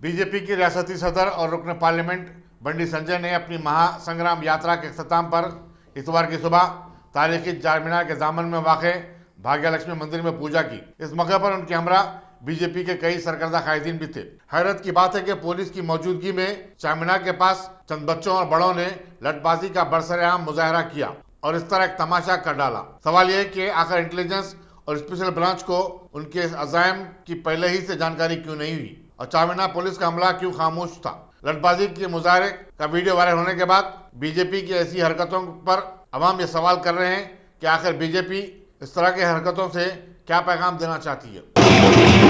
BJP की रियासती सदर और रुकन पार्लियामेंट बंडी संजय ने अपनी महासंग्राम यात्रा के अख्ताम पर इतवार की सुबह तारीखी चारमीनार के दामन में वाक़ भाग्यलक्ष्मी मंदिर में पूजा की। इस मौके पर उनके हमरा बीजेपी के कई सरकर्दा कायदीन भी थे। हैरत की बात है कि पुलिस की मौजूदगी में चारमीनार के पास चंद बच्चों और बड़ों ने लठबाजी का बरसरेआम मुजाहरा किया और इस तरह एक तमाशा कर डाला। सवाल यह है कि आखिर इंटेलिजेंस और स्पेशल ब्रांच को उनके अज़ाइम की पहले ही से जानकारी क्यों नहीं हुई और चारमीनार पुलिस का हमला क्यों खामोश था। लठबाजी के मुजाहरे का वीडियो वायरल होने के बाद बीजेपी की ऐसी हरकतों पर अवाम ये सवाल कर रहे हैं कि आखिर बीजेपी इस तरह की हरकतों से क्या पैगाम देना चाहती है।